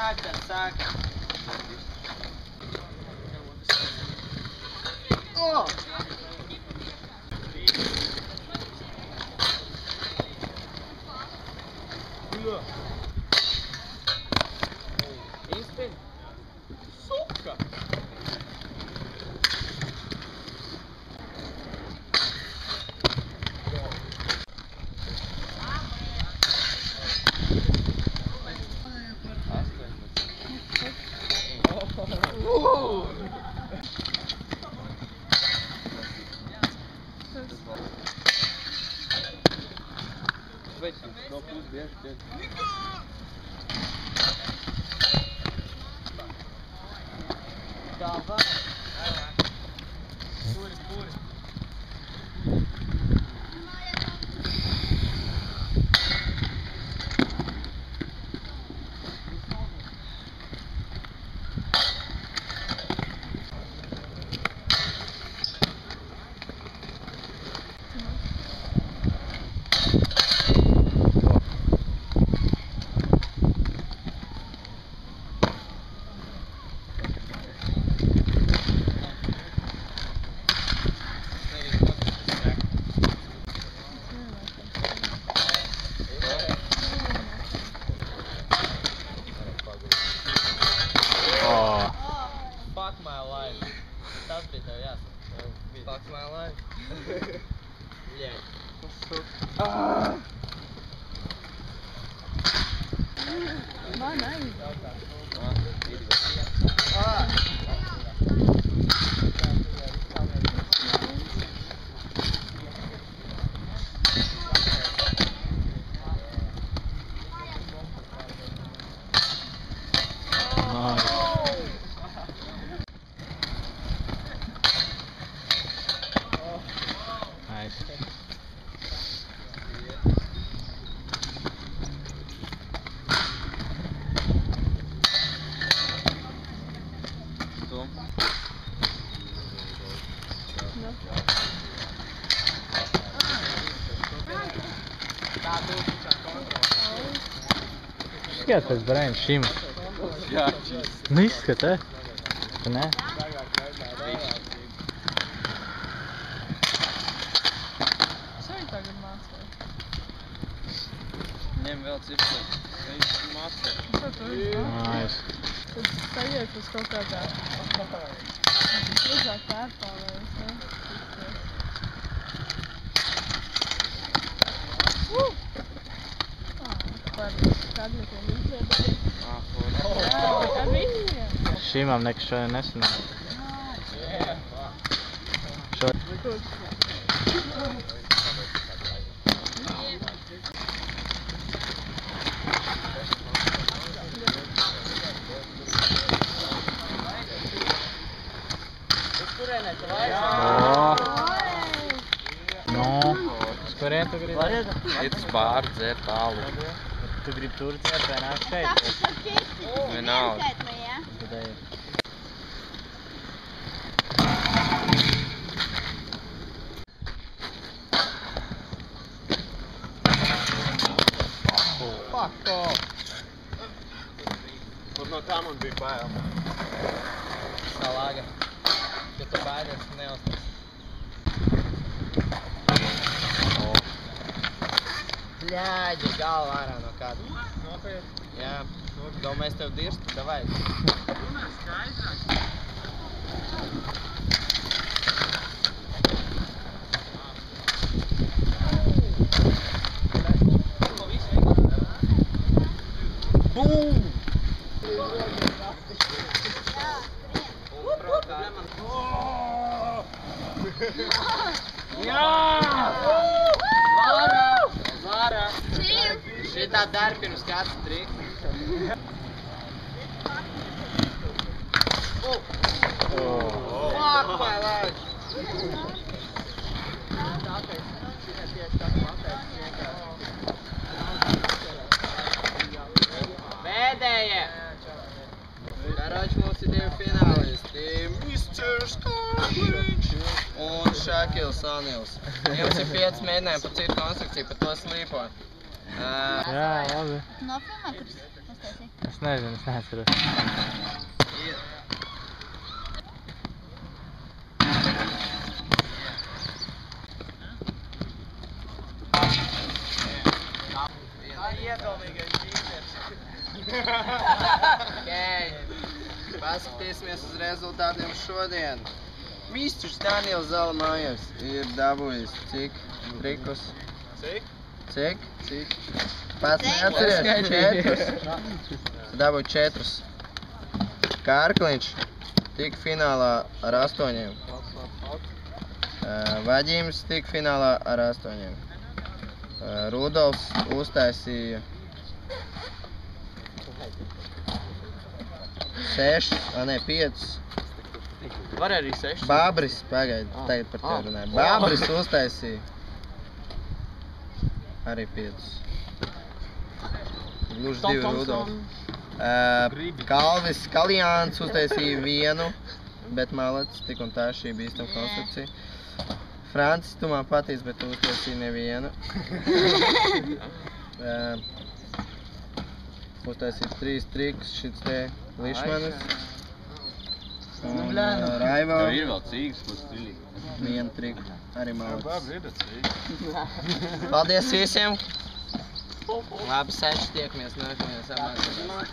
Saka. Oh! Inspin. Suka! Давай. Пури. Fuck my life. Tas bija tev jāsaka. Fuck my life. Bļeļ. Man aiz. Skaties pēc brēm šim. Nu izskatē. Tu ne? Es arī tagad mācēju. Ņem vēl cipsu. Viņš mācē. Nice. Tad sajiet uz kaut kādā mazāk tērpā, vai es ne? Kādiem izglēbēji? Kad visiem? Šīmām nekas šodien nesanāk. Uz kurien tu gribi? Iet uz bāru, dzērt tālu. Tu gribi tur dzērt vai nāk šeit? Vienalga. Tad ej. Fuck off! Kur no tā man bija bail. Salāga. Ja tu baidies, neuztas. Bļāģi, galva ārā no kāda. Nopietni? Jā. Domāju, es tev dirstu, davai. Runā skaidrāk. Bum! Jā! Vārā! Šitā dar pirms kāds triks. Fuck my life! Pēdējie! Karoči, mums ir divi finālisti. Mr. Skarliņš un Šakils Anils. Jums ir 5 mēģinājumi par citu konstrukciju, par to slīpot. Jā, labi. Nofilmē, kurš uztaisīja? Es nezinu, es neatceros. Iedomīgais ģīmers. Paskatīsimies uz rezultātiem šodien. Mistrs Daniels Zalamājevs ir dabūjis cik trikus? Cik? Pats neatceries? 4. Dabūja 4. Kārkliņš tika finālā ar 8. Vaģīms tika finālā ar 8. Rudolfs uztaisīja 6, ne, 5. Var arī 6. Bābris, pagaid, tagad par tevi runāju. Bābris uztaisīja arī 5. Gluži 2 Rudolfs. Kalvis Kaljāns uztaisīja 1, bet malets, tik un tā šī bīstama konstrukcija. Francis, tu man patīc, bet tu uztaisīji nevienu. Uztaisīja 3 trikus, šits te Lišmanis. Un Raivo. Ir vēl cīgas, būs stilīgi. 1 triku, arī malets. Paldies visiem! Labi, seši tiekamies nākamajās apmācībās.